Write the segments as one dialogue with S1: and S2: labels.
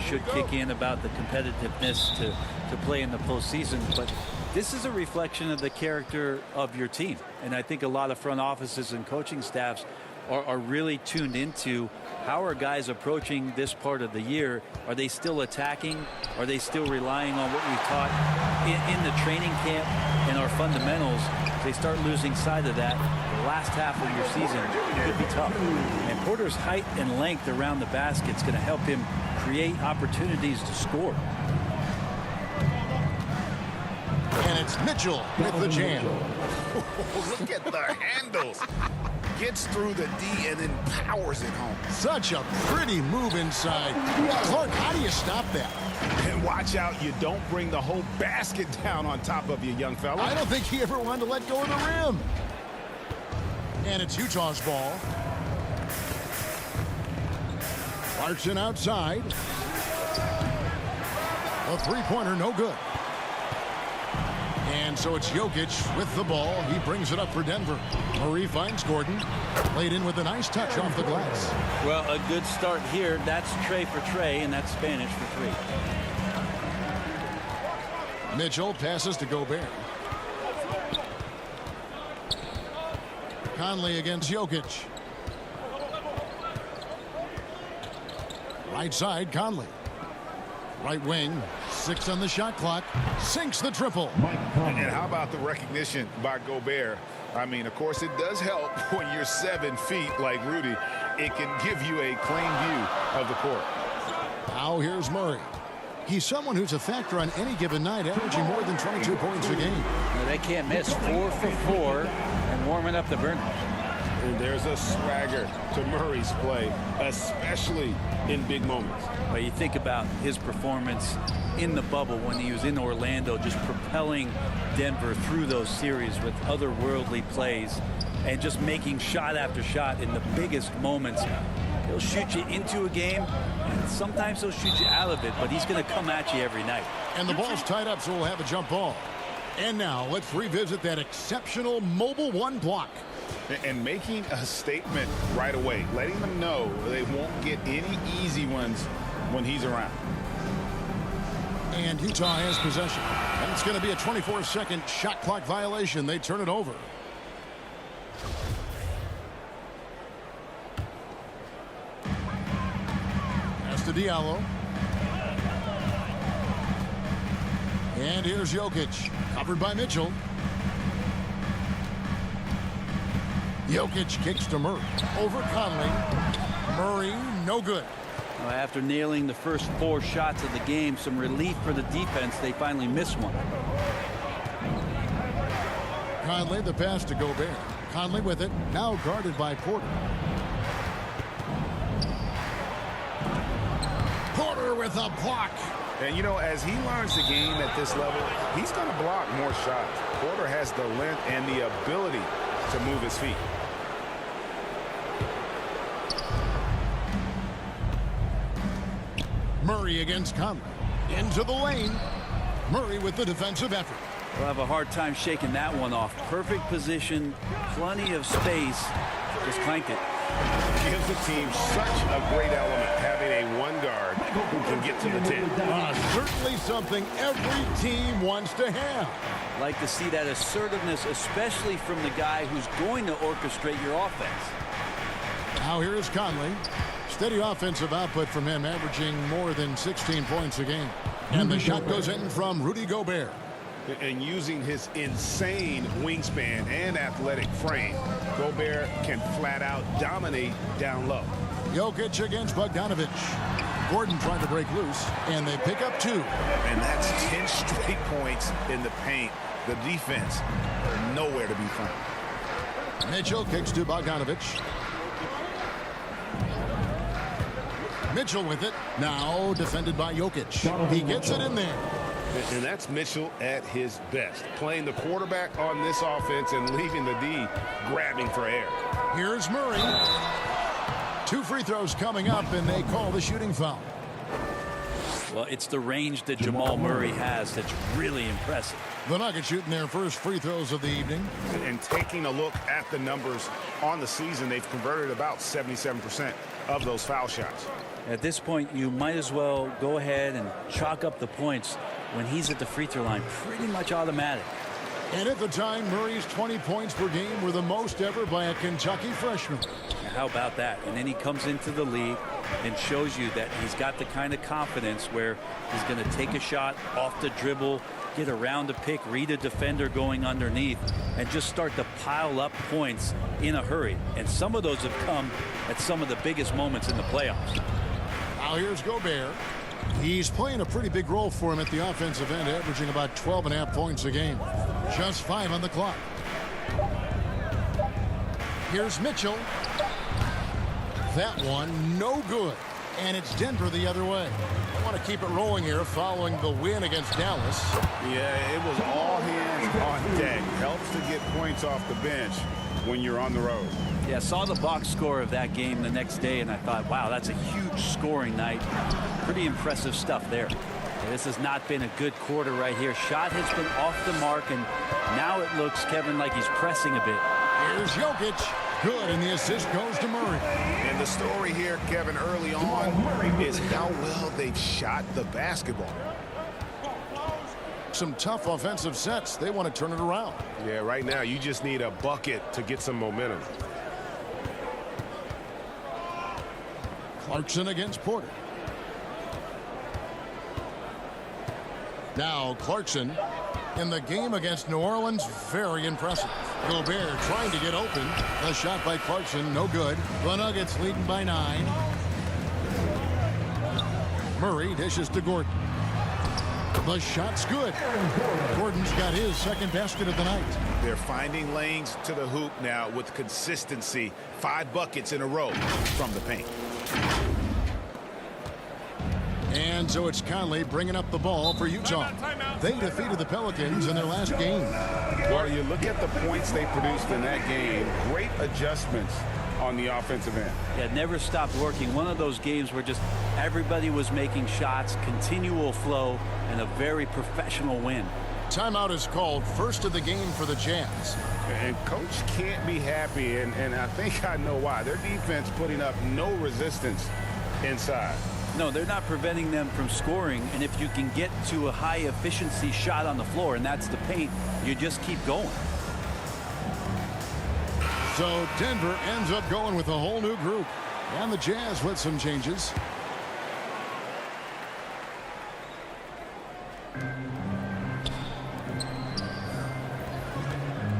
S1: should kick in about the competitiveness to play in the postseason. But this is a reflection of the character of your team. And I think a lot of front offices and coaching staffs are really tuned into how are guys approaching this part of the year. Are they still attacking? Are they still relying on what we've taught in the training camp and our fundamentals? If they start losing sight of that, the last half of your season could be tough. And Porter's height and length around the basket is going to help him create opportunities to score.
S2: And it's Mitchell with the jam.
S3: Look at the handles. Gets through the D and then powers it home.
S2: Such a pretty move inside. Clark, how do you stop that?
S3: And watch out, you don't bring the whole basket down on top of you, young fella.
S2: I don't think he ever wanted to let go of the rim. And it's Utah's ball. Clarkson outside. A three-pointer, no good. And so it's Jokic with the ball. He brings it up for Denver. Murray finds Gordon. Played in with a nice touch off the glass.
S1: Well, a good start here. That's Trey for Trey, and that's Spanish for three.
S2: Mitchell passes to Gobert. Conley against Jokic. Right side, Conley. Right wing, 6 on the shot clock. Sinks the triple.
S3: And how about the recognition by Gobert? I mean, of course, it does help when you're 7 feet like Rudy. It can give you a clean view of the court.
S2: Now here's Murray. He's someone who's a factor on any given night, averaging more than 22 points a game.
S1: Well, they can't miss. 4 for 4 and warming up the burners.
S3: And there's a swagger to Murray's play, especially in big moments.
S1: Well, you think about his performance in the bubble when he was in Orlando, just propelling Denver through those series with otherworldly plays and just making shot after shot in the biggest moments. He'll shoot you into a game, and sometimes he'll shoot you out of it, but he's going to come at you every night.
S2: And the ball's tied up, so we'll have a jump ball. And now let's revisit that exceptional mobile one block.
S3: And making a statement right away, letting them know they won't get any easy ones when he's around.
S2: And Utah has possession. And it's going to be a 24-second shot clock violation. They turn it over. Pass to Diallo. And here's Jokic. Covered by Mitchell. Jokic kicks to Murray. Over Conley. Murray, no good.
S1: Well, after nailing the first 4 shots of the game, some relief for the defense. They finally miss one.
S2: Conley, the pass to Gobert. Conley with it, now guarded by Porter. Porter with a block.
S3: And, you know, as he learns the game at this level, he's going to block more shots. Porter has the length and the ability to move his feet.
S2: Murray against Conley. Into the lane. Murray with the defensive effort.
S1: We'll have a hard time shaking that one off. Perfect position, plenty of space. Just clanked it.
S3: Gives the team such a great element, having a one guard who can get to the 10.
S2: Certainly something every team wants to have.
S1: Like to see that assertiveness, especially from the guy who's going to orchestrate your offense.
S2: Now here's Conley. Steady offensive output from him, averaging more than 16 points a game. And the shot goes in from Rudy Gobert.
S3: And using his insane wingspan and athletic frame, Gobert can flat out dominate down low.
S2: Jokic against Bogdanovic. Gordon trying to break loose, and they pick up 2.
S3: And that's 10 straight points in the paint. The defense, nowhere to be found.
S2: Mitchell kicks to Bogdanovic. Mitchell with it. Now defended by Jokic. He gets it in there.
S3: And that's Mitchell at his best. Playing the quarterback on this offense and leaving the D grabbing for air.
S2: Here's Murray. 2 free throws coming up, and they call the shooting foul.
S1: Well, it's the range that Jamal Murray has that's really impressive.
S2: The Nuggets shooting their first free throws of the evening.
S3: And taking a look at the numbers on the season, they've converted about 77% of those foul shots.
S1: At this point, you might as well go ahead and chalk up the points when he's at the free throw line. Pretty much automatic.
S2: And at the time, Murray's 20 points per game were the most ever by a Kentucky freshman.
S1: How about that? And then he comes into the league and shows you that he's got the kind of confidence where he's going to take a shot off the dribble, get around a pick, read a defender going underneath, and just start to pile up points in a hurry. And some of those have come at some of the biggest moments in the playoffs.
S2: Now here's Gobert. He's playing a pretty big role for him at the offensive end, averaging about 12.5 points a game. Just 5 on the clock. Here's Mitchell. That one, no good. And it's Denver the other way. I want to keep it rolling here following the win against Dallas.
S3: Yeah, it was all hands on deck. Helps to get points off the bench when you're on the road.
S1: Yeah, saw the box score of that game the next day, and I thought, wow, that's a huge scoring night. Pretty impressive stuff there. And this has not been a good quarter right here. Shot has been off the mark, and now it looks, Kevin, like he's pressing a bit.
S2: Here's Jokic. Good, and the assist goes to Murray.
S3: And the story here, Kevin, early on is how well they've shot the basketball.
S2: Some tough offensive sets. They want to turn it around.
S4: Yeah, right now you just need a bucket to get some momentum.
S2: Clarkson against Porter. Now Clarkson in the game against New Orleans, very impressive. Gobert trying to get open. The shot by Clarkson, no good. The Nuggets leading by 9. Murray dishes to Gordon. The shot's good. Gordon's got his second basket of the night.
S3: They're finding lanes to the hoop now with consistency. 5 buckets in a row from the paint.
S2: And so it's Conley bringing up the ball for Utah. They defeated the Pelicans in their last game.
S4: Well, you look at the points they produced in that game. Great adjustments on the offensive end.
S1: Yeah, never stopped working. One of those games where just everybody was making shots, continual flow, and a very professional win.
S2: Timeout is called, first of the game for the Jazz.
S4: And coach can't be happy, and I think I know why. Their defense putting up no resistance inside.
S1: No, they're not preventing them from scoring, and if you can get to a high efficiency shot on the floor, and that's the paint, you just keep going.
S2: So Denver ends up going with a whole new group, and the Jazz with some changes.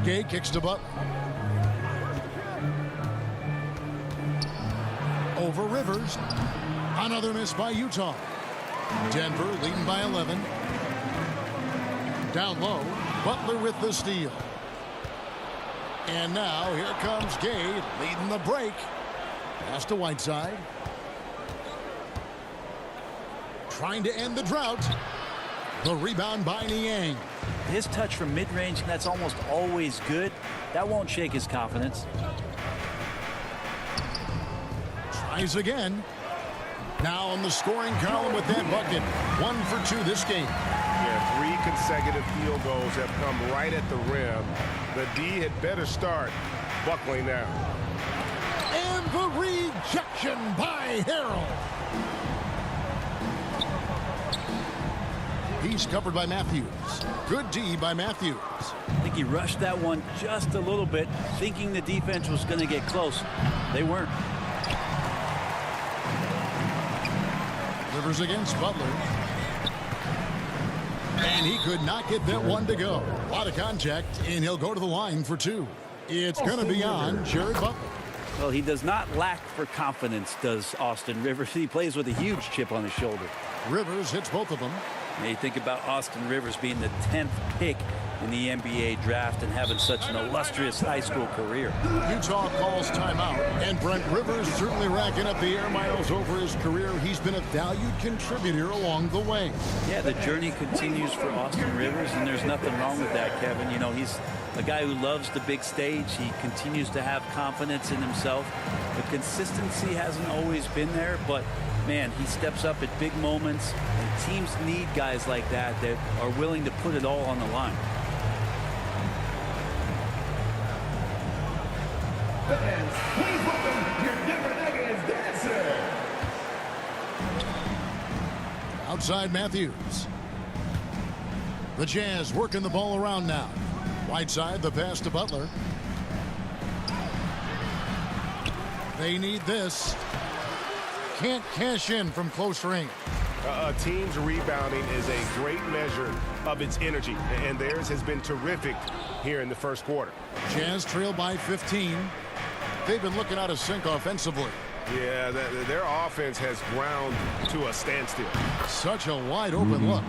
S2: Gay kicks to Butler. Over Rivers. Another miss by Utah. Denver leading by 11. Down low, Butler with the steal. And now here comes Gay leading the break. Pass to Whiteside. Trying to end the drought. The rebound by Niang.
S1: His touch from mid-range, that's almost always good. That won't shake his confidence.
S2: Tries again. Now on the scoring column with that bucket. 1 for 2 this game.
S4: Yeah, 3 consecutive field goals have come right at the rim. The D had better start buckling down.
S2: And the rejection by Harrell. He's covered by Matthews. Good D by Matthews.
S1: I think he rushed that one just a little bit, thinking the defense was going to get close. They weren't.
S2: Rivers against Butler. And he could not get that one to go. A lot of contact, and he'll go to the line for 2. It's going to be on Jared Butler.
S1: Well, he does not lack for confidence, does Austin Rivers. He plays with a huge chip on his shoulder.
S2: Rivers hits both of them.
S1: Now you think about Austin Rivers being the 10th pick in the NBA draft and having such an illustrious high school career.
S2: Utah calls timeout, and Brent Rivers certainly racking up the air miles over his career. He's been a valued contributor along the way.
S1: Yeah, the journey continues for Austin Rivers, and there's nothing wrong with that, Kevin. You know, he's a guy who loves the big stage. He continues to have confidence in himself. The consistency hasn't always been there, but Man, he steps up at big moments, and teams need guys like that that are willing to put it all on the line.
S5: Fans, please welcome your Denver Nuggets dancer.
S2: Outside Matthews. The Jazz working the ball around now. Right side, the pass to Butler. They need this. Can't cash in from close range.
S4: A team's rebounding is a great measure of its energy, and theirs has been terrific here in the first quarter.
S2: Jazz trail by 15. They've been looking out of sync offensively.
S4: Yeah, their offense has ground to a standstill.
S2: Such a wide open look.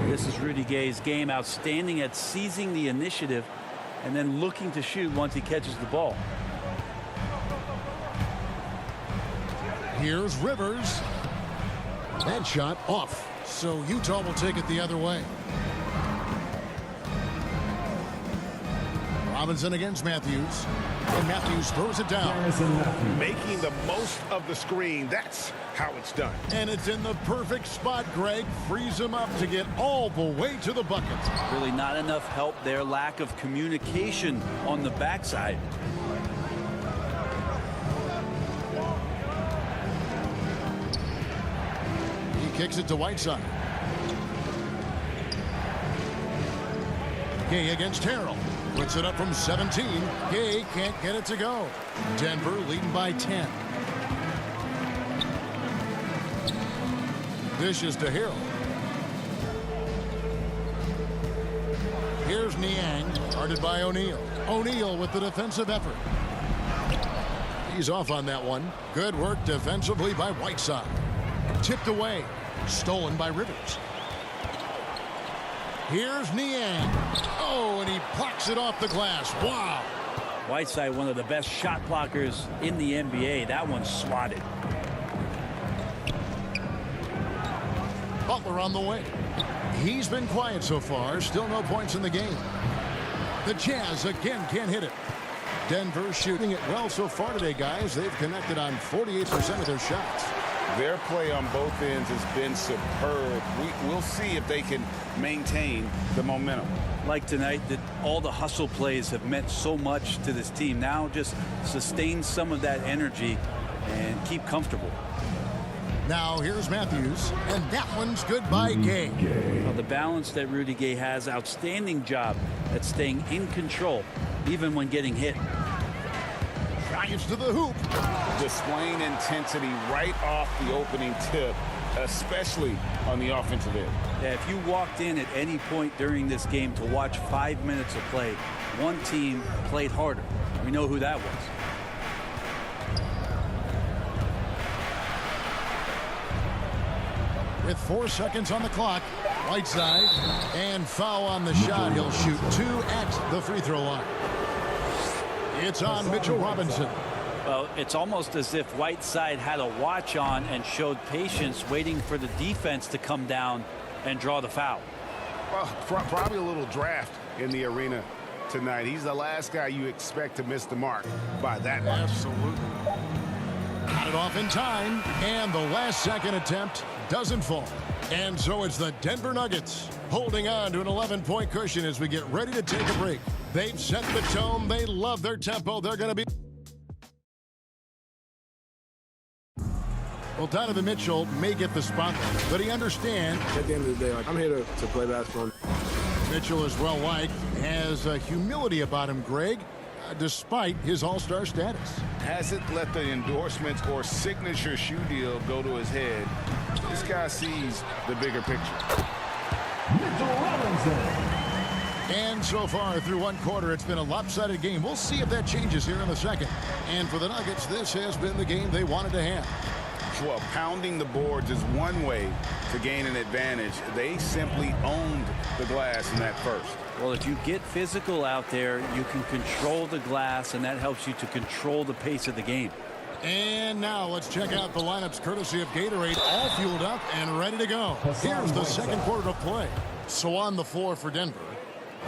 S1: This is Rudy Gay's game, outstanding at seizing the initiative and then looking to shoot once he catches the ball.
S2: Here's Rivers. That shot off. So Utah will take it the other way. Robinson against Matthews. And Matthews throws it down.
S4: Making the most of the screen, that's how it's done.
S2: And it's in the perfect spot, Greg. Frees him up to get all the way to the bucket.
S1: Really not enough help there. Lack of communication on the backside.
S2: He kicks it to Whiteside. Gay against Terrell. Puts it up from 17. Gay can't get it to go. Denver leading by 10. Dishes to Harrell. Here's Niang, guarded by O'Neal. O'Neal with the defensive effort. He's off on that one. Good work defensively by Whiteside. Tipped away. Stolen by Rivers. Here's Niang. Oh, and he blocks it off the glass. Wow.
S1: Whiteside, one of the best shot blockers in the NBA. That one's swatted.
S2: Butler on the way. He's been quiet so far. Still no points in the game. The Jazz again can't hit it. Denver shooting it well so far today, guys. They've connected on 48% of their shots.
S3: Their play on both ends has been superb. We'll see if they can maintain the momentum.
S1: Like tonight, that all the hustle plays have meant so much to this team. Now just sustain some of that energy and keep comfortable.
S2: Now here's Matthews, and that one's good by Gay.
S1: Well, the balance that Rudy Gay has, outstanding job at staying in control, even when getting hit.
S2: Drives to the hoop.
S3: Displaying intensity right off the opening tip, especially on the offensive end.
S1: Yeah, if you walked in at any point during this game to watch 5 minutes of play, one team played harder. We know who that was.
S2: With 4 seconds on the clock, Whiteside, and foul on the shot. He'll shoot 2 at the free throw line. It's on Mitchell Robinson.
S1: Well, it's almost as if Whiteside had a watch on and showed patience, waiting for the defense to come down and draw the foul.
S4: Well, probably a little draft in the arena tonight. He's the last guy you expect to miss the mark by that much.
S2: Absolutely. Got it off in time, and the last second attempt doesn't fall. And so it's the Denver Nuggets holding on to an 11-point cushion as we get ready to take a break. They've set the tone. They love their tempo. They're going to be... Well, Donovan Mitchell may get the spotlight, but he understands.
S6: At the end of the day, I'm here to play basketball.
S2: Mitchell is well liked, has a humility about him, Greg, despite his all-star status.
S3: Hasn't let the endorsements or signature shoe deal go to his head. This guy sees the bigger picture.
S5: Mitchell Robinson.
S2: And so far through one quarter, it's been a lopsided game. We'll see if that changes here in the second. And for the Nuggets, this has been the game they wanted to have.
S3: Well, pounding the boards is one way to gain an advantage. They simply owned the glass in that first.
S1: Well, if you get physical out there, you can control the glass, and that helps you to control the pace of the game.
S2: And now let's check out the lineups courtesy of Gatorade, all fueled up and ready to go. Here's the second quarter of play. So on the floor for Denver,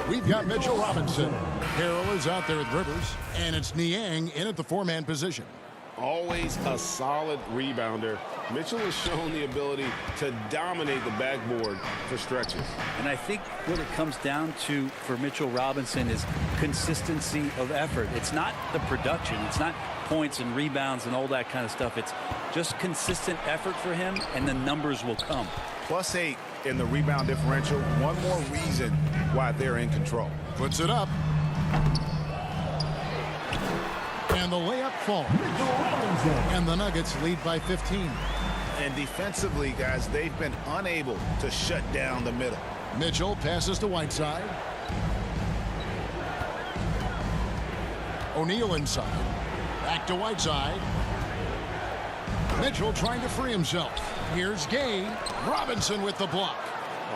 S2: we've got Mitchell Robinson. Harrell is out there with Rivers, and it's Niang in at the 4-man position.
S4: Always a solid rebounder, Mitchell has shown the ability to dominate the backboard for stretches.
S1: And I think what it comes down to for Mitchell Robinson is consistency of effort. It's not the production. It's not points and rebounds and all that kind of stuff. It's just consistent effort for him, and the numbers will come.
S3: +8 in the rebound differential. One more reason why they're in control.
S2: Puts it up. And the layup falls. And the Nuggets lead by 15.
S3: And defensively, guys, they've been unable to shut down the middle.
S2: Mitchell passes to Whiteside. O'Neal inside. Back to Whiteside. Mitchell trying to free himself. Here's Gay. Robinson with the block.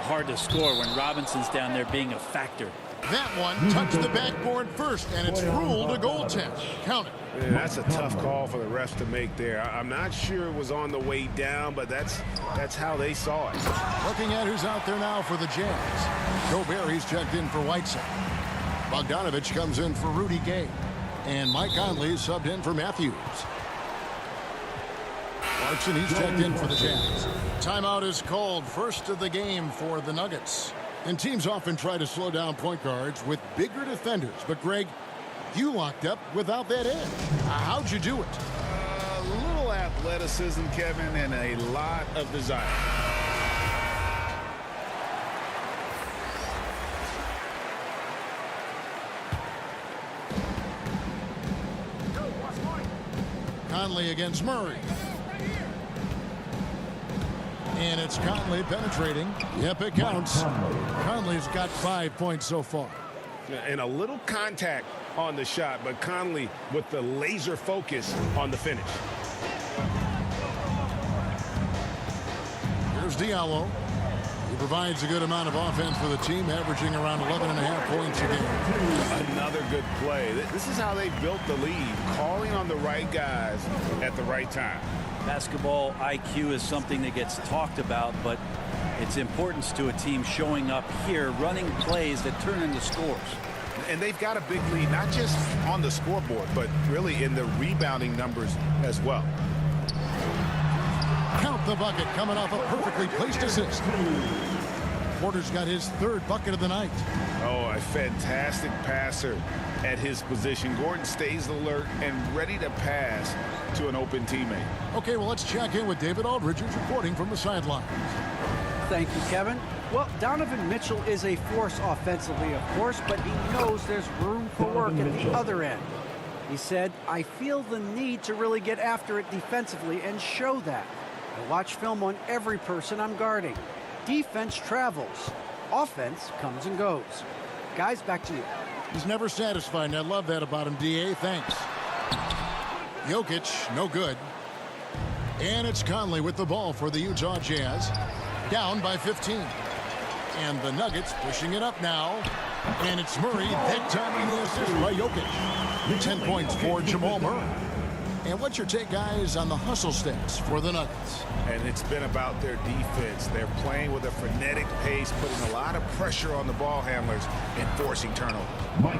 S1: Hard to score when Robinson's down there being a factor.
S2: That one touched the backboard first, and it's ruled a goaltend. Count it.
S4: Yeah, that's a tough call for the refs to make there. I'm not sure it was on the way down, but that's how they saw it.
S2: Looking at who's out there now for the Jazz. Gobert, he's checked in for Whiteside. Bogdanovich comes in for Rudy Gay. And Mike Conley subbed in for Matthews. Clarkson, he's checked in for the Jazz. Timeout is called, first of the game for the Nuggets. And teams often try to slow down point guards with bigger defenders. But, Greg, you locked up without that edge. How'd you do it?
S3: A little athleticism, Kevin, and a lot of desire.
S2: Conley against Murray. And it's Conley penetrating. Yep, it counts. Conley's got 5 points so far.
S4: And a little contact on the shot, but Conley with the laser focus on the finish.
S2: Here's Diallo. He provides a good amount of offense for the team, averaging around 11.5 points a game.
S3: Another good play. This is how they built the lead, calling on the right guys at the right time.
S1: Basketball IQ is something that gets talked about, but its importance to a team showing up here, running plays that turn into scores.
S3: And they've got a big lead, not just on the scoreboard, but really in the rebounding numbers as well.
S2: Count the bucket coming off a perfectly placed assist. Porter's got his third bucket of the night.
S3: Oh, a fantastic passer at his position. Gordon stays alert and ready to pass to an open teammate.
S2: Okay, well, let's check in with David Aldridge, who's reporting from the sideline.
S7: Thank you, Kevin. Well, Donovan Mitchell is a force offensively, of course, but he knows there's room for work at the other end. He said, I feel the need to really get after it defensively and show that. I watch film on every person I'm guarding. Defense travels. Offense comes and goes. Guys, back to you.
S2: He's never satisfied, and I love that about him, D.A. Thanks. Jokic, no good. And it's Conley with the ball for the Utah Jazz. Down by 15. And the Nuggets pushing it up now. And it's Murray, that time on the assist by Jokic. 10 points for Jamal Murray. And what's your take, guys, on the hustle stats for the Nuggets?
S3: And it's been about their defense. They're playing with a frenetic pace, putting a lot of pressure on the ball handlers and forcing turnovers.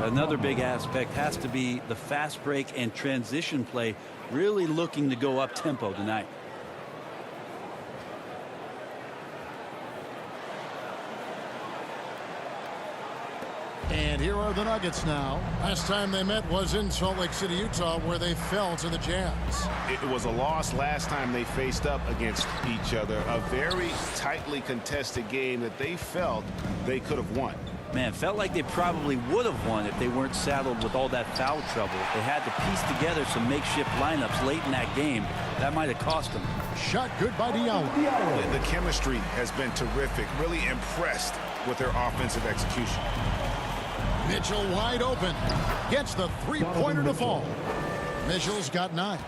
S1: Another big aspect has to be the fast break and transition play, really looking to go up tempo tonight.
S2: And here are the Nuggets now. Last time they met was in Salt Lake City, Utah, where they fell to the Jazz.
S3: It was a loss last time they faced up against each other. A very tightly contested game that they felt they could have won.
S1: Man, felt like they probably would have won if they weren't saddled with all that foul trouble. They had to piece together some makeshift lineups late in that game. That might have cost them.
S2: Shot good by Diallo.
S3: The chemistry has been terrific. Really impressed with their offensive execution.
S2: Mitchell wide open. Gets the three-pointer to fall. Mitchell's got 9.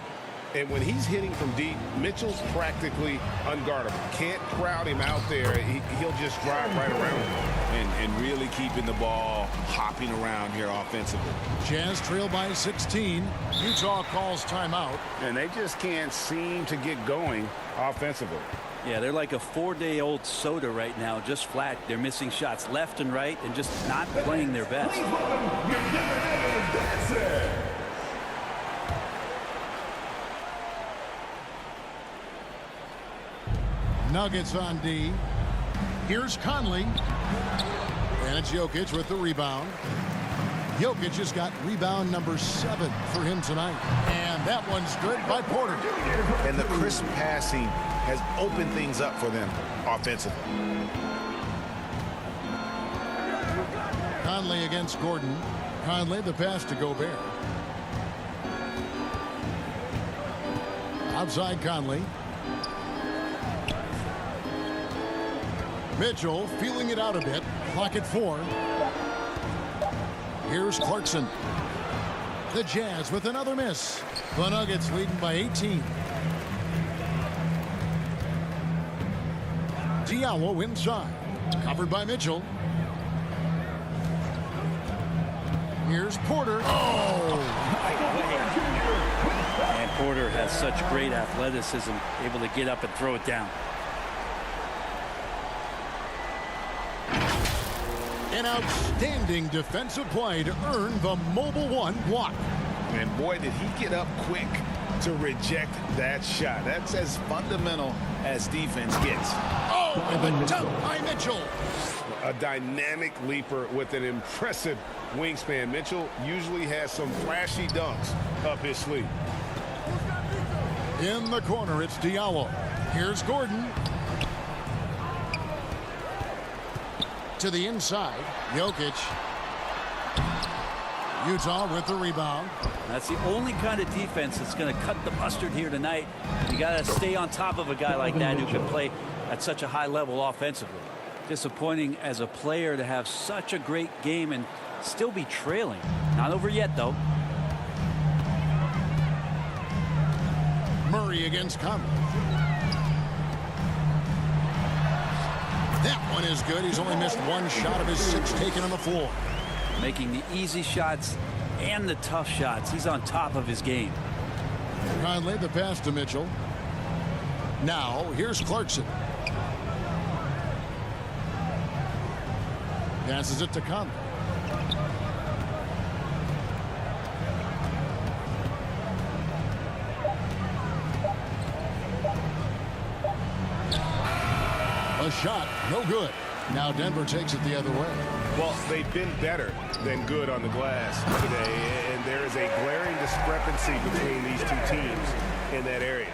S4: And when he's hitting from deep, Mitchell's practically unguardable. Can't crowd him out there. He'll just drive right around him.
S3: And really keeping the ball hopping around here offensively.
S2: Jazz trail by 16. Utah calls timeout.
S3: And they just can't seem to get going offensively.
S1: Yeah, they're like a 4-day-old soda right now, just flat. They're missing shots left and right and just not playing their best.
S2: Nuggets on D. Here's Conley. And it's Jokic with the rebound. Jokic has got rebound number 7 for him tonight. And that one's good by Porter.
S3: And the crisp passing has opened things up for them offensively.
S2: Conley against Gordon. Conley, the pass to Gobert. Outside Conley. Mitchell feeling it out a bit. Clock at 4. Here's Clarkson. The Jazz with another miss. The Nuggets leading by 18. Diallo inside. Covered by Mitchell. Here's Porter. Oh!
S1: And Porter has such great athleticism, able to get up and throw it down.
S2: An outstanding defensive play to earn the mobile 1 block.
S3: And boy, did he get up quick to reject that shot. That's as fundamental as defense gets.
S2: Oh, and the dunk by Mitchell.
S4: A dynamic leaper with an impressive wingspan. Mitchell usually has some flashy dunks up his sleeve.
S2: In the corner, it's Diallo. Here's Gordon. To the inside, Jokic. Utah with the rebound.
S1: That's the only kind of defense that's going to cut the mustard here tonight. You got to stay on top of a guy like that who can play at such a high level offensively. Disappointing as a player to have such a great game and still be trailing. Not over yet, though.
S2: Murray against Conley. That one is good. He's only missed 1 shot of his 6 taken on the floor.
S1: Making the easy shots and the tough shots. He's on top of his game.
S2: Conley, the pass to Mitchell. Now, here's Clarkson. Passes it to Conley. A shot, no good. Now Denver takes it the other way.
S4: Well, they've been better than good on the glass today, and there is a glaring discrepancy between these two teams in that area.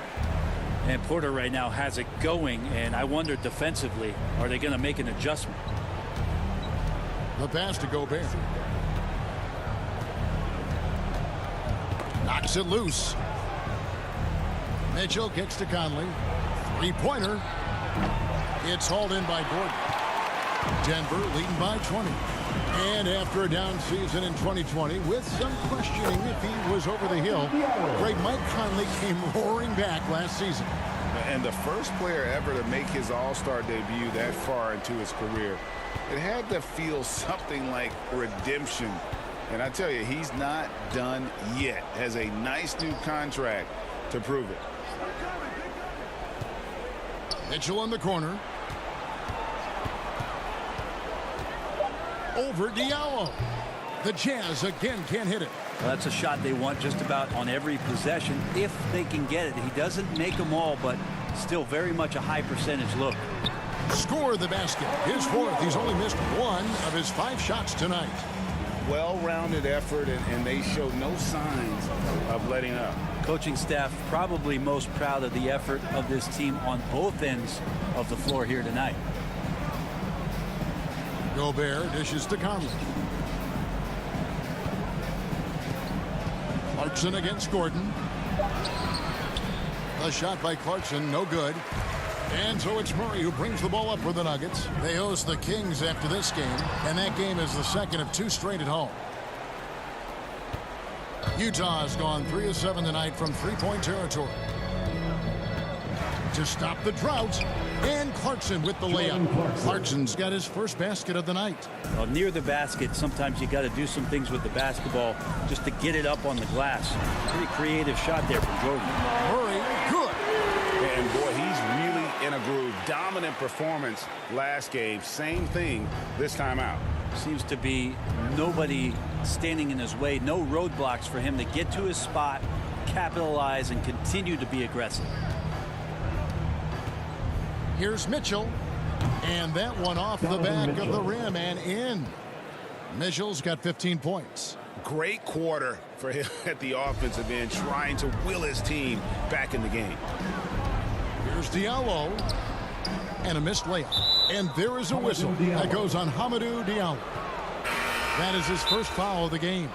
S1: And Porter right now has it going, and I wonder defensively, are they going to make an adjustment?
S2: The pass to Gobert. Knocks it loose. Mitchell kicks to Conley. 3-pointer. It's hauled in by Gordon. Denver leading by 20. And after a down season in 2020, with some questioning if he was over the hill, great Mike Conley came roaring back last season.
S3: And the first player ever to make his All-Star debut that far into his career, it had to feel something like redemption. And I tell you, he's not done yet. Has a nice new contract to prove it.
S2: Mitchell in the corner. Over Diallo. The Jazz again can't hit it.
S1: Well, that's a shot they want just about on every possession if they can get it. He doesn't make them all, but still very much a high percentage look.
S2: Score the basket. His 4th. He's only missed 1 of his 5 shots tonight.
S3: Well-rounded effort, and they show no signs of letting up.
S1: Coaching staff probably most proud of the effort of this team on both ends of the floor here tonight.
S2: Gobert dishes to Conley. Clarkson against Gordon. A shot by Clarkson, no good. And so it's Murray who brings the ball up for the Nuggets. They host the Kings after this game, and that game is the second of 2 straight at home. Utah has gone 3 of 7 tonight from 3-point territory. To stop the drought, and Clarkson with the layup. Clarkson's got his first basket of the night.
S1: Well, near the basket, sometimes you got to do some things with the basketball just to get it up on the glass. Pretty creative shot there from Jordan.
S2: Murray, good.
S4: And boy, he's really in a groove. Dominant performance last game. Same thing this time out.
S1: Seems to be nobody standing in his way, no roadblocks for him to get to his spot, capitalize, and continue to be aggressive.
S2: Here's Mitchell. And that one off the back of the rim and in. Mitchell's got 15 points.
S3: Great quarter for him at the offensive end, trying to will his team back in the game.
S2: Here's Diallo. And a missed layup. And there is a whistle that goes on Hamidou Diallo. That is his first foul of the game.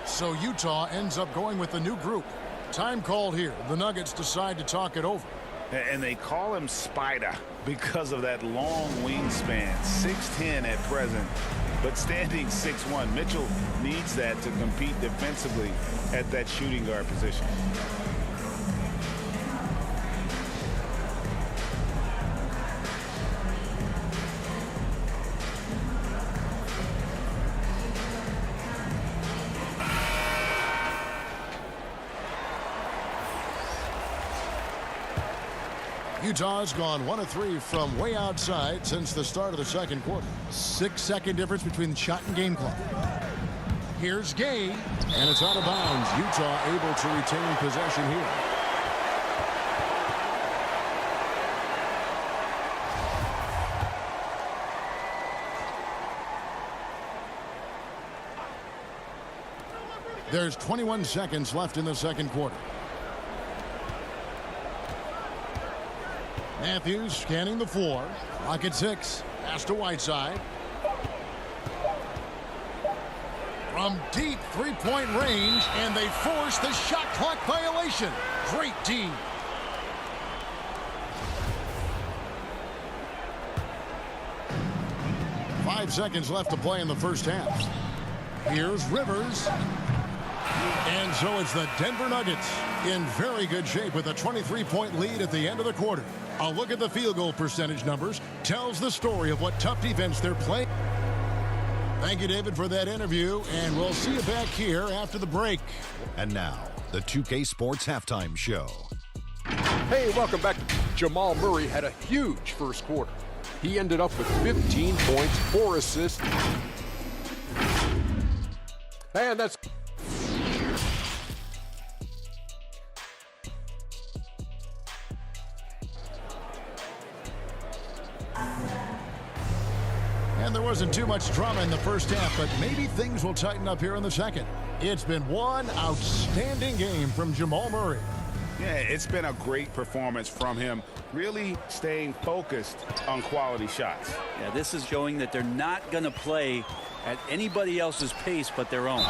S2: So Utah ends up going with the new group. Time called here. The Nuggets decide to talk it over.
S3: And they call him Spider because of that long wingspan, 6'10" at present, but standing 6'1". Mitchell needs that to compete defensively at that shooting guard position.
S2: Utah's gone 1 of 3 from way outside since the start of the second quarter. 6-second difference between the shot and game clock. Here's Gay, and it's out of bounds. Utah able to retain possession here. There's 21 seconds left in the second quarter. Matthews scanning the floor. Clock at 6. Pass to Whiteside. From deep three-point range, and they force the shot clock violation. Great D. Five seconds left to play in the first half. Here's Rivers. And so it's the Denver Nuggets in very good shape with a 23-point lead at the end of the quarter. A look at the field goal percentage numbers tells the story of what tough defense they're playing. Thank you, David, for that interview, and we'll see you back here after the break.
S8: And now, the 2K Sports Halftime Show.
S9: Hey, welcome back. Jamal Murray had a huge first quarter. He ended up with 15 points, 4 assists. And that's...
S2: And there wasn't too much drama in the first half, but maybe things will tighten up here in the second. It's been one outstanding game from Jamal Murray.
S3: Yeah, it's been a great performance from him, really staying focused on quality shots.
S1: Yeah, this is showing that they're not going to play at anybody else's pace but their own.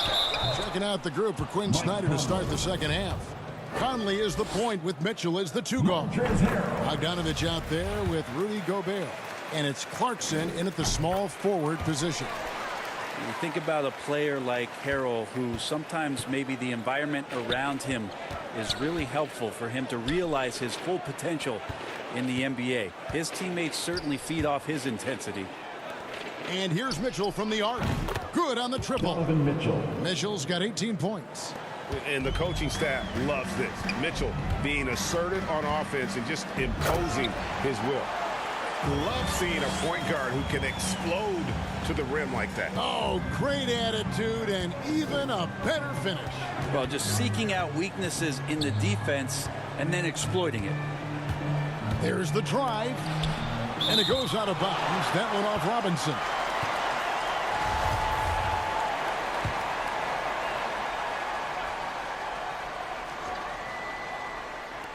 S2: Checking out the group for Quinn Snyder to start the second half. Conley is the point with Mitchell as the two guard. Bogdanovich out there with Rudy Gobert. And it's Clarkson in at the small forward position.
S1: You think about a player like Harrell, who sometimes maybe the environment around him is really helpful for him to realize his full potential in the NBA. His teammates certainly feed off his intensity.
S2: And here's Mitchell from the arc. Good on the triple. Mitchell's got 18 points.
S3: And the coaching staff loves this. Mitchell being assertive on offense and just imposing his will. Love seeing a point guard who can explode to the rim like that.
S2: Oh, great attitude and even a better finish.
S1: Well, just seeking out weaknesses in the defense and then exploiting it.
S2: There's the drive. And it goes out of bounds. That one off Robinson.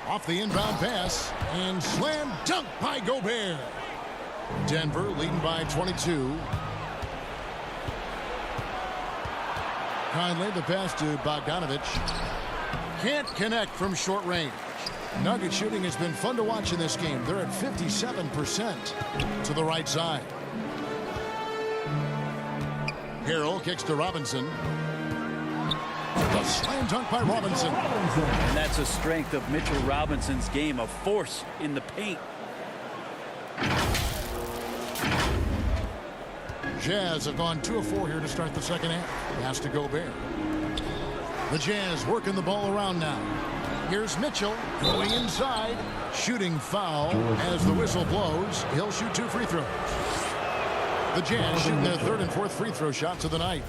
S2: Off the inbound pass. And slam dunk by Gobert. Denver leading by 22. Conley, the pass to Bogdanovich. Can't connect from short range. Nugget shooting has been fun to watch in this game. They're at 57% to the right side. Harrell kicks to Robinson. A slam dunk by Robinson.
S1: And that's a strength of Mitchell Robinson's game, a force in the paint.
S2: Jazz have gone 2 of 4 here to start the second half. Pass to Gobert. The Jazz working the ball around now. Here's Mitchell going inside. Shooting foul as the whistle blows. He'll shoot 2 free throws. The Jazz shooting their 3rd and 4th free throw shots of the night.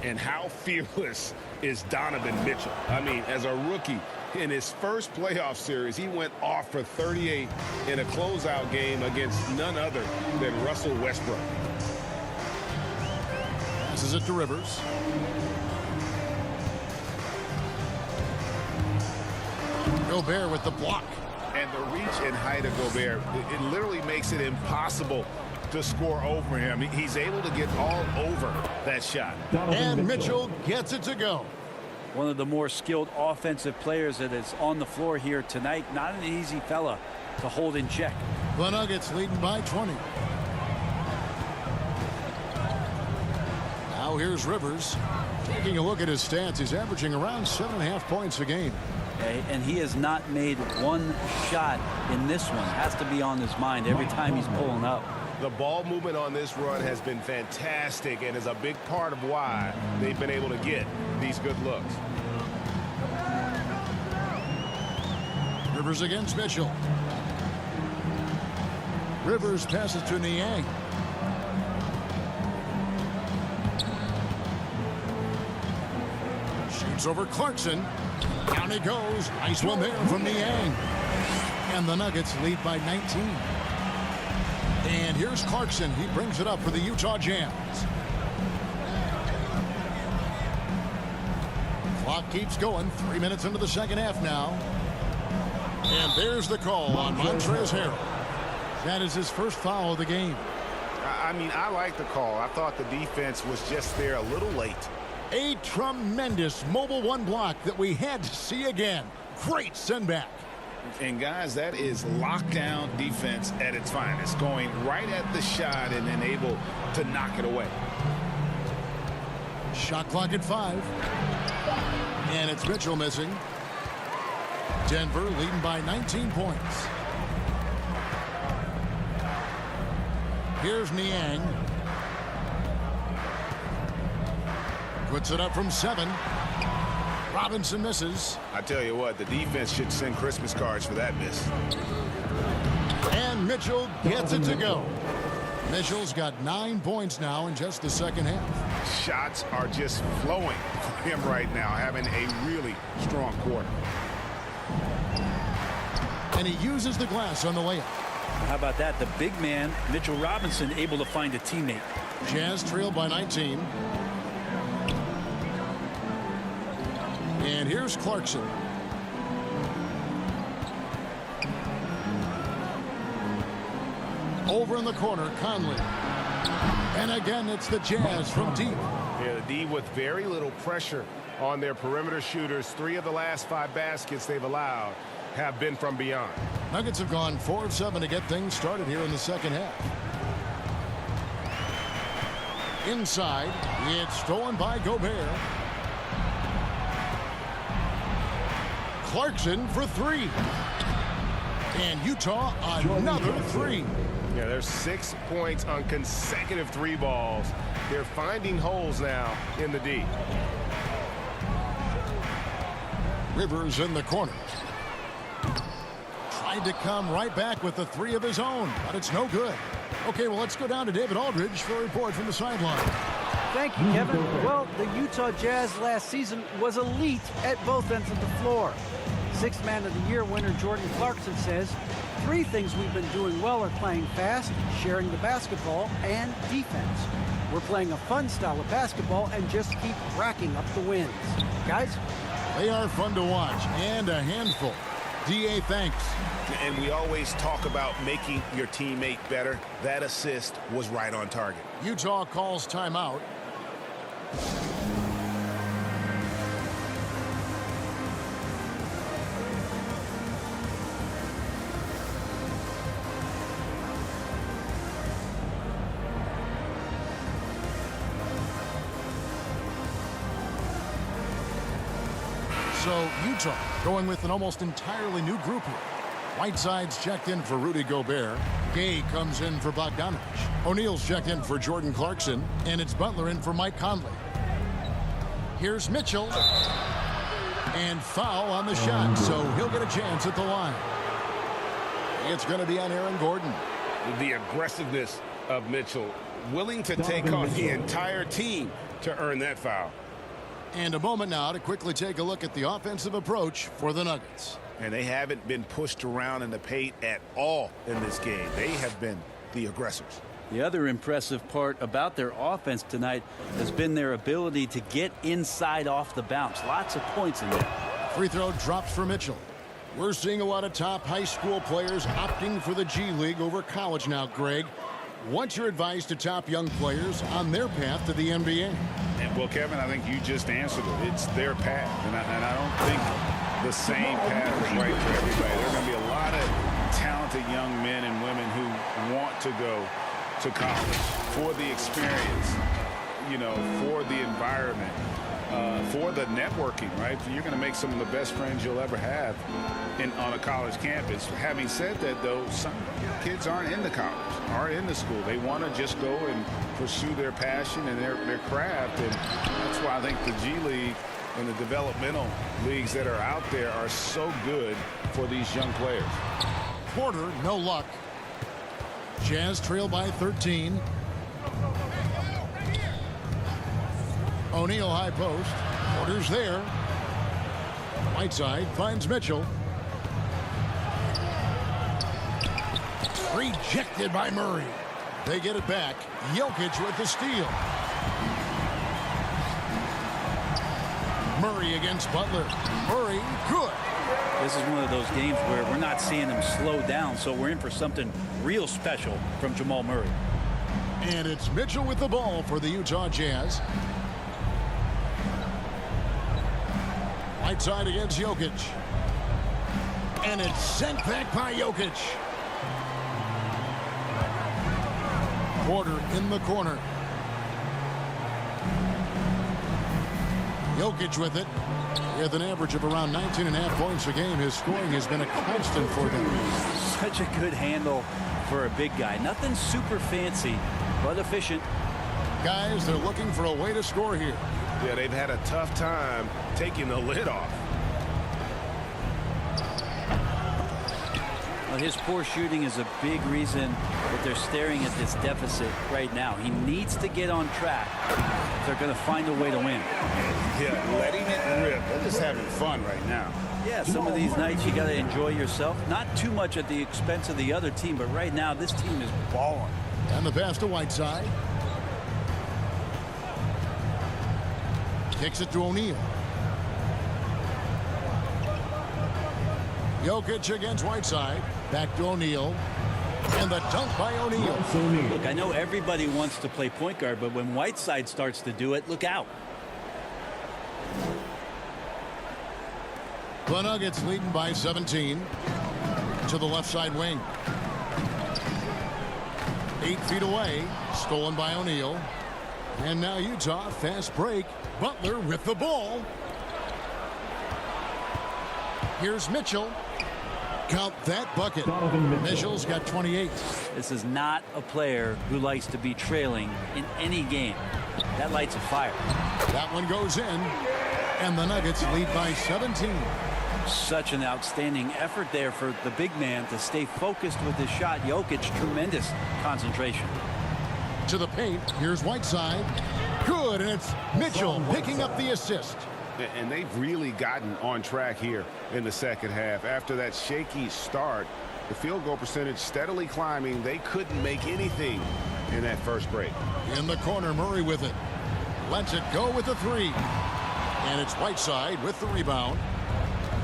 S3: And how fearless
S4: is Donovan Mitchell. I mean, as a rookie, in his first playoff series, he went off for 38 in a closeout game against none other than Russell Westbrook.
S2: Passes it to Rivers. Gobert with the block.
S3: And the reach and height of Gobert, it literally makes it impossible to score over him. He's able to get all over that shot.
S2: And Mitchell gets it to go.
S1: One of the more skilled offensive players that is on the floor here tonight. Not an easy fella to hold in check.
S2: The Nuggets leading by 20. Now here's Rivers. Taking a look at his stats, he's averaging around 7.5 points a game.
S1: And he has not made one shot in this one. Has to be on his mind every time he's pulling up.
S4: The ball movement on this run has been fantastic and is a big part of why they've been able to get these good looks.
S2: Rivers against Mitchell. Rivers passes to Niang. Shoots over Clarkson. Down he goes. Nice one there from Niang. And the Nuggets lead by 19. And here's Clarkson. He brings it up for the Utah Jazz. Clock keeps going. 3 minutes into the second half now. And there's the call on Montrezl Harrell. That is his first foul of the game.
S3: I mean, I like the call. I thought the defense was just there a little late.
S2: A tremendous mobile one block that we had to see again. Great send back.
S3: And guys, that is lockdown defense at its finest, going right at the shot and then able to knock it away.
S2: Shot clock at 5. And it's Mitchell missing. Denver leading by 19 points. Here's Niang. Puts it up from 7. Robinson misses.
S3: I tell you what, the defense should send Christmas cards for that miss.
S2: And Mitchell gets it to go. Mitchell's got 9 points now in just the second half.
S3: Shots are just flowing for him right now, having a really strong quarter.
S2: And he uses the glass on the layup.
S1: How about that? The big man, Mitchell Robinson, able to find a teammate.
S2: Jazz trailed by 19. And here's Clarkson. Over in the corner, Conley. And again, it's the Jazz from deep.
S4: Yeah, the D with very little pressure on their perimeter shooters. 3 of the last 5 baskets they've allowed have been from beyond.
S2: Nuggets have gone 4 of 7 to get things started here in the second half. Inside, it's stolen by Gobert. Clarkson for 3. And Utah another 3.
S4: Yeah, there's 6 points on consecutive 3 balls. They're finding holes now in the D.
S2: Rivers in the corner. Tried to come right back with the 3 of his own, but it's no good. Okay, well, let's go down to David Aldridge for a report from the sideline.
S7: Thank you, Kevin. Well, the Utah Jazz last season was elite at both ends of the floor. 6th Man of the Year winner Jordan Clarkson says, 3 things we've been doing well are playing fast, sharing the basketball, and defense. We're playing a fun style of basketball and just keep racking up the wins. Guys?
S2: They are fun to watch and a handful. D.A., thanks.
S3: And we always talk about making your teammate better. That assist was right on target.
S2: Utah calls timeout. So Utah going with an almost entirely new group here. Whiteside's checked in for Rudy Gobert. Gay comes in for Bogdanovich. O'Neal's checked in for Jordan Clarkson. And it's Butler in for Mike Conley. Here's Mitchell. And foul on the shot, so he'll get a chance at the line. It's going to be on Aaron Gordon.
S4: The aggressiveness of Mitchell, willing to take on the entire team to earn that foul.
S2: And a moment now to quickly take a look at the offensive approach for the Nuggets.
S3: And they haven't been pushed around in the paint at all in this game. They have been the aggressors.
S1: The other impressive part about their offense tonight has been their ability to get inside off the bounce. Lots of points in there.
S2: Free throw drops for Mitchell. We're seeing a lot of top high school players opting for the G League over college now, Greg. What's your advice to top young players on their path to the NBA?
S3: And well, Kevin, I think you just answered it. It's their path. And I don't think the same path is right for everybody. There are going to be a lot of talented young men and women who want to go to college for the experience, you know, for the environment, for the networking, right? You're going to make some of the best friends you'll ever have on a college campus. Having said that, though, some kids aren't in the college, aren't in the school. They want to just go and pursue their passion and their craft. And that's why I think the G League and the developmental leagues that are out there are so good for these young players.
S2: Porter, no luck. Jazz trail by 13. O'Neal high post. Porter's there. Whiteside finds Mitchell. Rejected by Murray. They get it back. Jokic with the steal. Murray against Butler. Murray, good.
S1: This is one of those games where we're not seeing him slow down, so we're in for something real special from Jamal Murray.
S2: And it's Mitchell with the ball for the Utah Jazz. Whiteside against Jokic. And it's sent back by Jokic. Porter in the corner. Jokic with it. With an average of around 19.5 points a game, his scoring has been a constant for them.
S1: Such a good handle for a big guy. Nothing super fancy, but efficient.
S2: Guys, they're looking for a way to score here.
S4: Yeah, they've had a tough time taking the lid off.
S1: Well, his poor shooting is a big reason that they're staring at this deficit right now. He needs to get on track if they're going to find a way to win.
S3: Yeah, letting it rip. They're just having fun right now.
S1: Yeah, some of these nights you got to enjoy yourself. Not too much at the expense of the other team, but right now this team is balling.
S2: And the pass to Whiteside. Kicks it to O'Neal. Jokic against Whiteside. Back to O'Neal. And the dunk by O'Neal.
S1: Look, I know everybody wants to play point guard, but when Whiteside starts to do it, look out.
S2: The Nuggets leading by 17 to the left side wing. 8 feet away. Stolen by O'Neal. And now Utah, fast break. Butler with the ball. Here's Mitchell. Count that bucket. Mitchell's got 28.
S1: This is not a player who likes to be trailing in any game. That lights a fire.
S2: That one goes in. And the Nuggets lead by 17.
S1: Such an outstanding effort there for the big man to stay focused with his shot. Jokic, tremendous concentration.
S2: To the paint. Here's Whiteside. Good, and it's Mitchell picking up the assist.
S4: And they've really gotten on track here in the second half. After that shaky start, the field goal percentage steadily climbing. They couldn't make anything in that first break.
S2: In the corner, Murray with it. Lets it go with the three. And it's Whiteside with the rebound.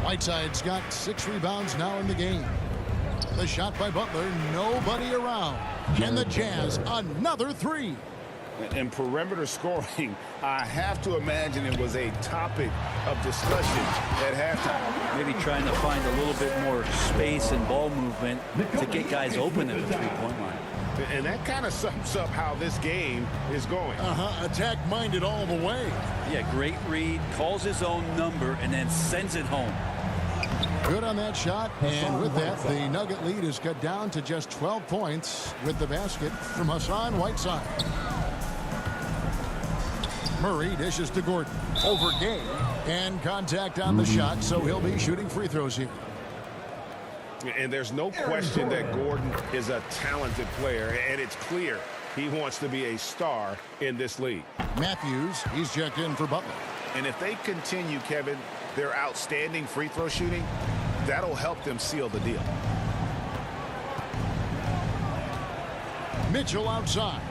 S2: Whiteside's got 6 rebounds now in the game. The shot by Butler, nobody around. And the Jazz, another 3.
S3: And perimeter scoring, I have to imagine it was a topic of discussion at halftime.
S1: Maybe trying to find a little bit more space and ball movement to get guys open at the three-point line.
S4: And that kind of sums up how this game is going.
S2: Attack-minded all the way.
S1: Yeah, great read, calls his own number, and then sends it home.
S2: Good on that shot, and with that, the Nugget lead is cut down to just 12 points with the basket from Hassan Whiteside. Murray dishes to Gordon. Over Gay. And contact on the shot, so he'll be shooting free throws here.
S4: And there's no question that Gordon is a talented player, and it's clear he wants to be a star in this league.
S2: Matthews, he's checked in for Butler.
S3: And if they continue, Kevin, their outstanding free throw shooting, that'll help them seal the deal.
S2: Mitchell outside.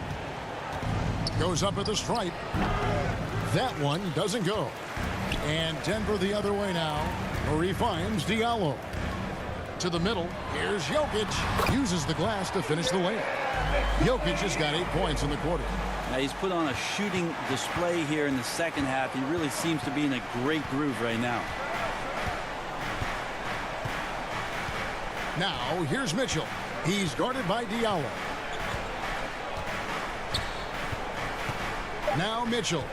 S2: Goes up at the stripe. That one doesn't go. And Denver the other way now. Murray finds Diallo. To the middle. Here's Jokic. Uses the glass to finish the layup. Jokic has got 8 points in the quarter.
S1: Now he's put on a shooting display here in the second half. He really seems to be in a great groove right now.
S2: Now here's Mitchell. He's guarded by Diallo. Now Mitchell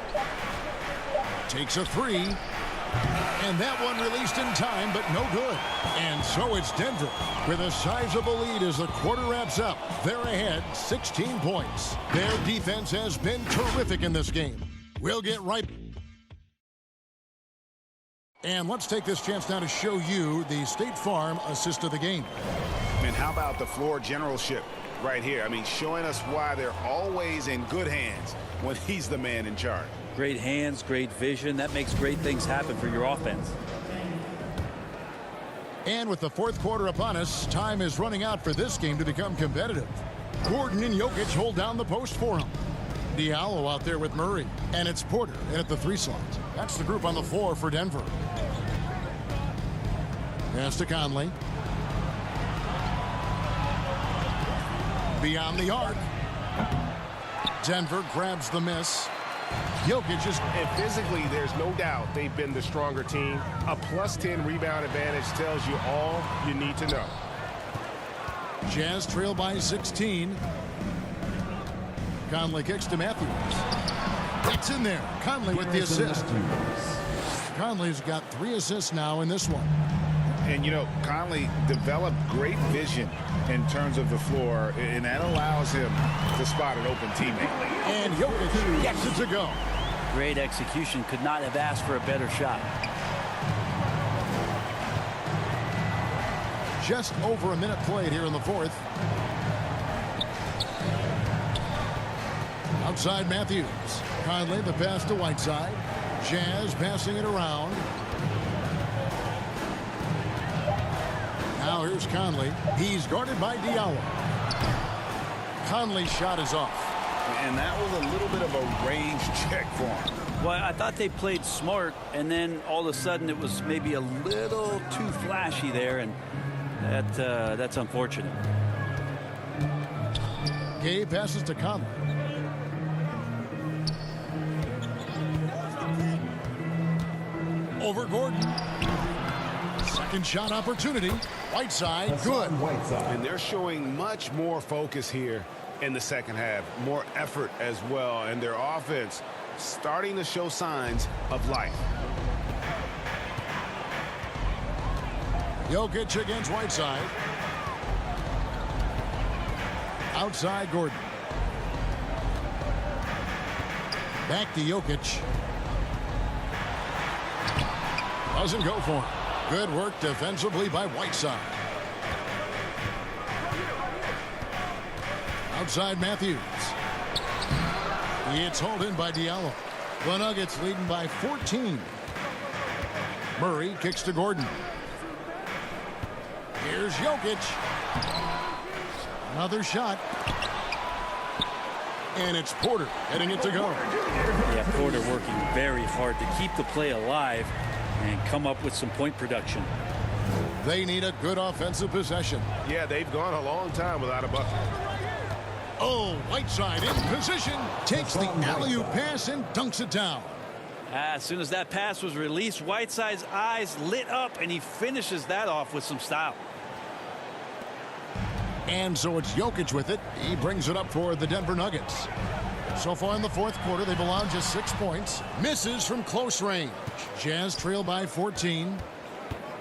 S2: takes a three, and that one released in time, but no good. And so it's Denver with a sizable lead as the quarter wraps up. They're ahead 16 points. Their defense has been terrific in this game. We'll get right. And let's take this chance now to show you the State Farm assist of the game.
S3: And how about the floor generalship right here? I mean, showing us why they're always in good hands when he's the man in charge.
S1: Great hands, great vision. That makes great things happen for your offense.
S2: And with the fourth quarter upon us, time is running out for this game to become competitive. Gordon and Jokic hold down the post for him. Diallo out there with Murray. And it's Porter in at the 3 slot. That's the group on the floor for Denver. Pass to Conley. Beyond the arc. Denver grabs the miss. Jokic is...
S4: And physically, there's no doubt they've been the stronger team. A +10 rebound advantage tells you all you need to know.
S2: Jazz trail by 16. Conley kicks to Matthews. It's in there. Conley with the assist. Conley's got 3 assists now in this one.
S3: And, you know, Conley developed great vision in terms of the floor, and that allows him to spot an open teammate.
S2: And Jokic gets it to go.
S1: Great execution. Could not have asked for a better shot.
S2: Just over a minute played here in the fourth. Outside Matthews. Conley the pass to Whiteside. Jazz passing it around. Now here's Conley. He's guarded by Diallo. Conley's shot is off.
S3: And that was a little bit of a range check for him.
S1: Well, I thought they played smart, and then all of a sudden it was maybe a little too flashy there, and that's unfortunate.
S2: Gay passes to Conley. Over Gordon. Second shot opportunity. Whiteside, good.
S4: And they're showing much more focus here in the second half. More effort as well. And their offense starting to show signs of life.
S2: Jokic against Whiteside. Outside Gordon. Back to Jokic. Doesn't go for him. Good work defensively by Whiteside. Outside Matthews. It's hauled in by Diallo. The Nuggets leading by 14. Murray kicks to Gordon. Here's Jokic. Another shot. And it's Porter heading it to go.
S1: Yeah, Porter working very hard to keep the play alive and come up with some point production.
S2: They need a good offensive possession.
S4: Yeah, they've gone a long time without a bucket.
S2: Oh, Whiteside in position. Takes the alley-oop pass and dunks it down.
S1: As soon as that pass was released, Whiteside's eyes lit up, and he finishes that off with some style.
S2: And so it's Jokic with it. He brings it up for the Denver Nuggets. So far in the fourth quarter, they've allowed just 6 points. Misses from close range. Jazz trail by 14.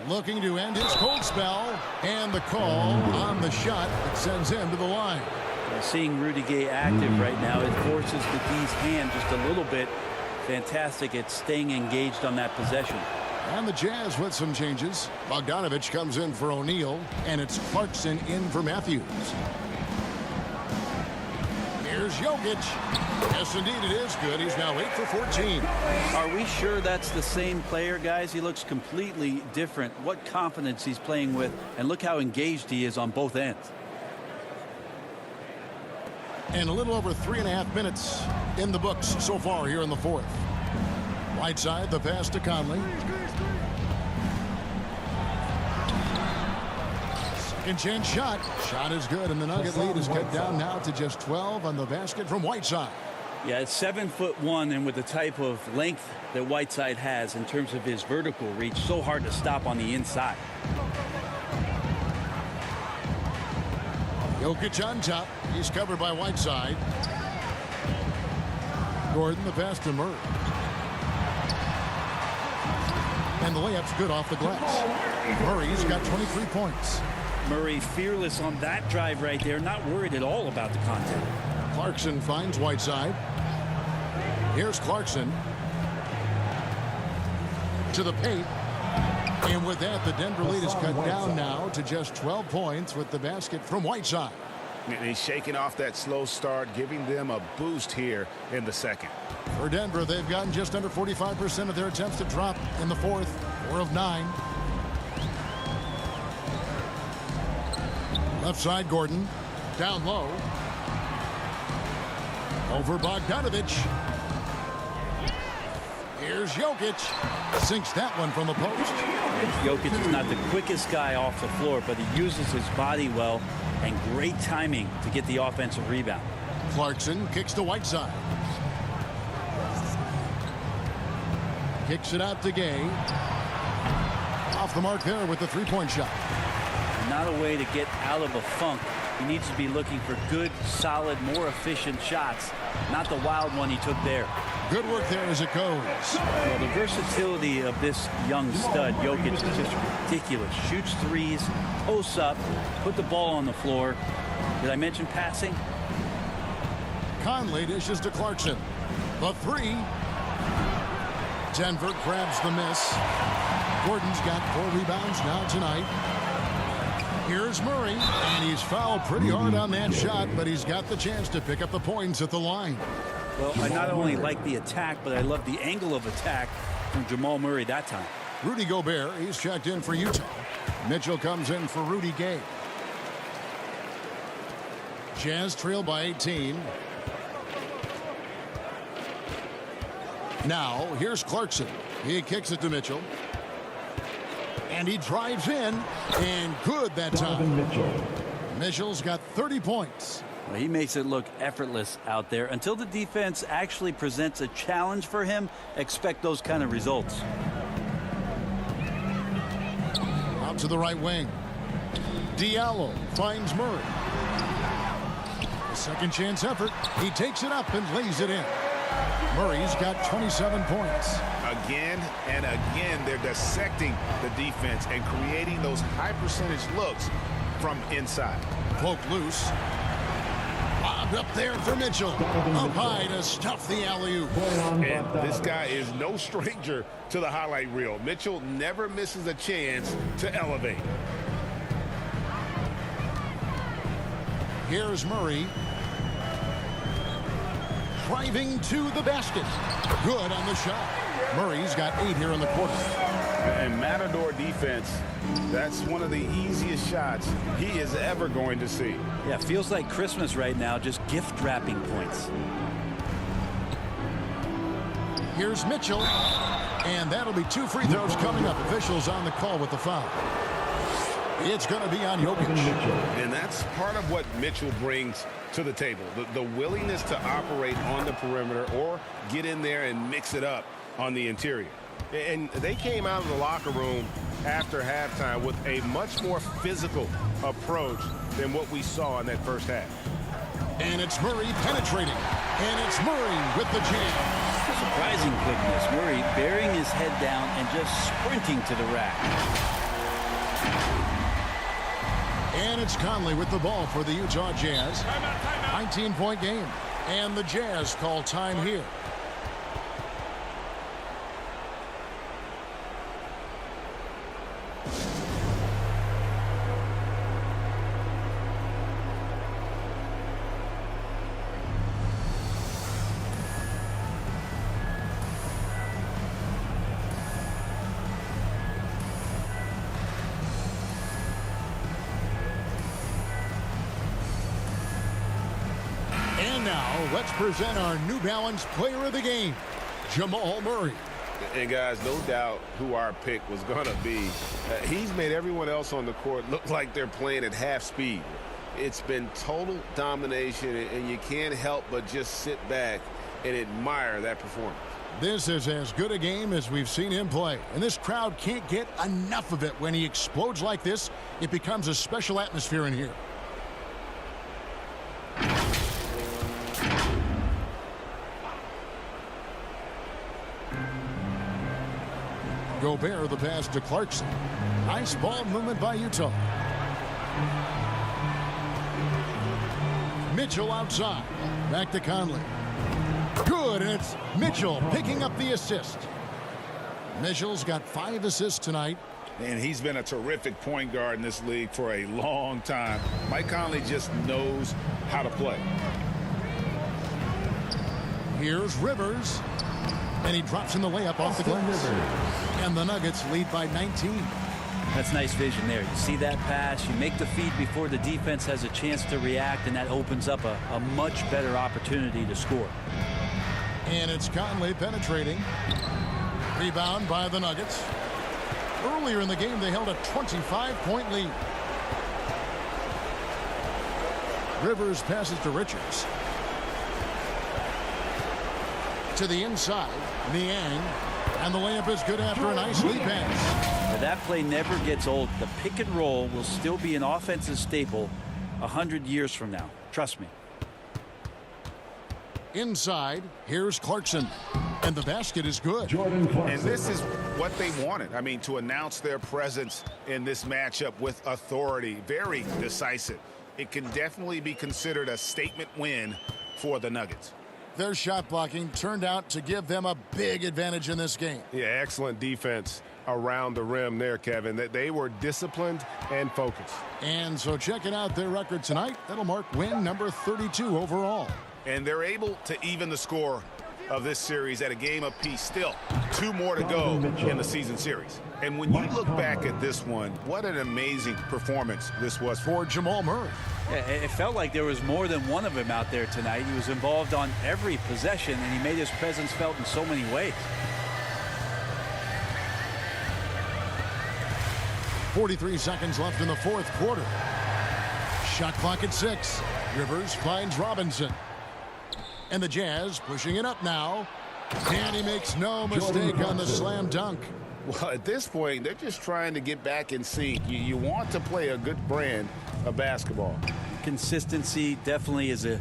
S2: Looking to end his cold spell. And the call on the shot that sends him to the line.
S1: Seeing Rudy Gay active right now, it forces the D's hand just a little bit. Fantastic at staying engaged on that possession.
S2: And the Jazz with some changes. Bogdanovich comes in for O'Neal, and it's Clarkson in for Matthews. Here's Here's Jokic. Yes, indeed, it is good. He's now 8 for 14.
S1: Are we sure that's the same player, guys? He looks completely different. What confidence he's playing with, and look how engaged he is on both ends.
S2: And a little over 3.5 minutes in the books so far here in the fourth. Whiteside, the pass to Conley. Second chance shot. Shot is good, and the Nugget lead is cut down now to just 12 on the basket from Whiteside.
S1: Yeah, it's 7'1", and with the type of length that Whiteside has in terms of his vertical reach, so hard to stop on the inside.
S2: Jokic on top. He's covered by Whiteside. Gordon, the pass to Murray. And the layup's good off the glass. Murray's got 23 points.
S1: Murray fearless on that drive right there, not worried at all about the content.
S2: Clarkson finds Whiteside. Here's Clarkson to the paint. And with that, the Denver lead is cut down now to just 12 points with the basket from Whiteside.
S4: And he's shaking off that slow start, giving them a boost here in the second.
S2: For Denver, they've gotten just under 45% of their attempts to drop in the fourth. 4 of 9. Left side, Gordon. Down low. Over Bogdanovich. Here's Jokic. Sinks that one from the post.
S1: Jokic is not the quickest guy off the floor, but he uses his body well and great timing to get the offensive rebound.
S2: Clarkson kicks to Whiteside. Kicks it out to Gay. Off the mark there with the three-point shot.
S1: Not a way to get out of a funk. He needs to be looking for good, solid, more efficient shots, not the wild one he took there.
S2: Good work there as it goes.
S1: Well, the versatility of this young stud, Jokic, is just ridiculous. Shoots threes, posts up, put the ball on the floor. Did I mention passing?
S2: Conley dishes to Clarkson. The three. Denver grabs the miss. Gordon's got 4 rebounds now tonight. Here's Murray, and he's fouled pretty hard on that shot, but he's got the chance to pick up the points at the line.
S1: Well, I not only like the attack, but I love the angle of attack from Jamal Murray that time.
S2: Rudy Gobert, he's checked in for Utah. Mitchell comes in for Rudy Gay. Jazz trail by 18. Now, here's Clarkson. He kicks it to Mitchell. And he drives in, and good that time. Mitchell's got 30 points.
S1: Well, he makes it look effortless out there. Until the defense actually presents a challenge for him, expect those kind of results.
S2: Out to the right wing. Diallo finds Murray. A second chance effort. He takes it up and lays it in. Murray's got 27 points.
S3: Again and again, they're dissecting the defense and creating those high percentage looks from inside.
S2: Poke loose. Lobbed up there for Mitchell. Up high to stuff the alley-oop.
S3: And this guy is no stranger to the highlight reel. Mitchell never misses a chance to elevate.
S2: Here's Murray. Driving to the basket. Good on the shot. Murray's got 8 here in the quarter.
S3: And Matador defense, that's one of the easiest shots he is ever going to see.
S1: Yeah, feels like Christmas right now, just gift wrapping points.
S2: Here's Mitchell. And that'll be 2 free throws coming up. Officials on the call with the foul. It's going to be on Jokic.
S3: And that's part of what Mitchell brings to the table. The willingness to operate on the perimeter or get in there and mix it up on the interior.
S4: And they came out of the locker room after halftime with a much more physical approach than what we saw in that first half.
S2: And it's Murray penetrating. And it's Murray with the jam.
S1: Surprising quickness. Murray bearing his head down and just sprinting to the rack.
S2: And it's Conley with the ball for the Utah Jazz. 19-point game. And the Jazz call time here. now, let's present our New Balance Player of the Game, Jamal Murray.
S4: And guys, no doubt who our pick was going to be. He's made everyone else on the court look like they're playing at half speed. It's been total domination, and you can't help but just sit back and admire that performance.
S2: This is as good a game as we've seen him play, and this crowd can't get enough of it. When he explodes like this, it becomes a special atmosphere in here. Gobert the pass to Clarkson. Nice ball movement by Utah. Mitchell outside. Back to Conley. Good, and it's Mitchell picking up the assist. Mitchell's got 5 assists tonight.
S3: And he's been a terrific point guard in this league for a long time. Mike Conley just knows how to play.
S2: Here's Rivers. And he drops in the layup off the glass. And the Nuggets lead by 19.
S1: That's nice vision there. You see that pass, you make the feed before the defense has a chance to react, and that opens up a much better opportunity to score.
S2: And it's Conley penetrating. Rebound by the Nuggets. Earlier in the game, they held a 25-point lead. Rivers passes to Richards. To the inside, Niang. And the layup is good after a nice lead pass.
S1: Now that play never gets old. The pick and roll will still be an offensive staple 100 years from now. Trust me.
S2: Inside, here's Clarkson. And the basket is good.
S3: And this is what they wanted. I mean, to announce their presence in this matchup with authority. Very decisive. It can definitely be considered a statement win for the Nuggets.
S2: Their shot blocking turned out to give them a big advantage in this game.
S4: Yeah, excellent defense around the rim there, Kevin. That they were disciplined and focused.
S2: And so checking out their record tonight, that'll mark win number 32 overall.
S3: And they're able to even the score of this series at a game apiece. Still 2 more to go in the season series. And when you look back at this one, what an amazing performance this was for
S2: Jamal Murray.
S1: Yeah, it felt like there was more than one of him out there tonight. He was involved on every possession, and he made his presence felt in so many ways.
S2: 43 seconds left in the fourth quarter. Shot clock at 6. Rivers finds Robinson. And the Jazz pushing it up now. And he makes no mistake on the slam dunk.
S3: Well, at this point, they're just trying to get back in sync. You want to play a good brand of basketball.
S1: Consistency definitely is a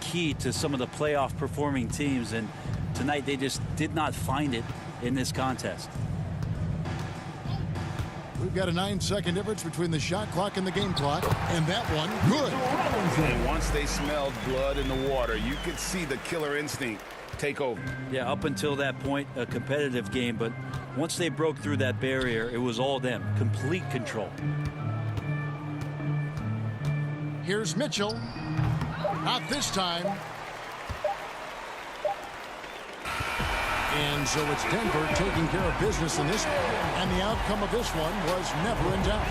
S1: key to some of the playoff performing teams, and tonight they just did not find it in this contest.
S2: We've got a 9-second difference between the shot clock and the game clock, and that one good.
S3: And once they smelled blood in the water, you could see the killer instinct take over.
S1: Yeah, up until that point, a competitive game, but once they broke through that barrier, it was all them. Complete control.
S2: Here's Mitchell. Not this time. And so it's Denver taking care of business in this one. And the outcome of this one was never in doubt.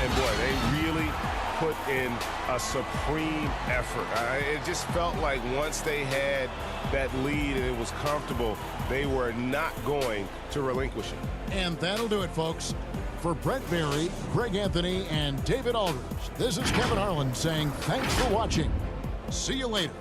S4: And boy, they really put in a supreme effort. It just felt like once they had that lead and it was comfortable, they were not going to relinquish it.
S2: And that'll do it, folks. For Brett Berry, Greg Anthony, and David Aldridge, this is Kevin Harlan saying thanks for watching. See you later.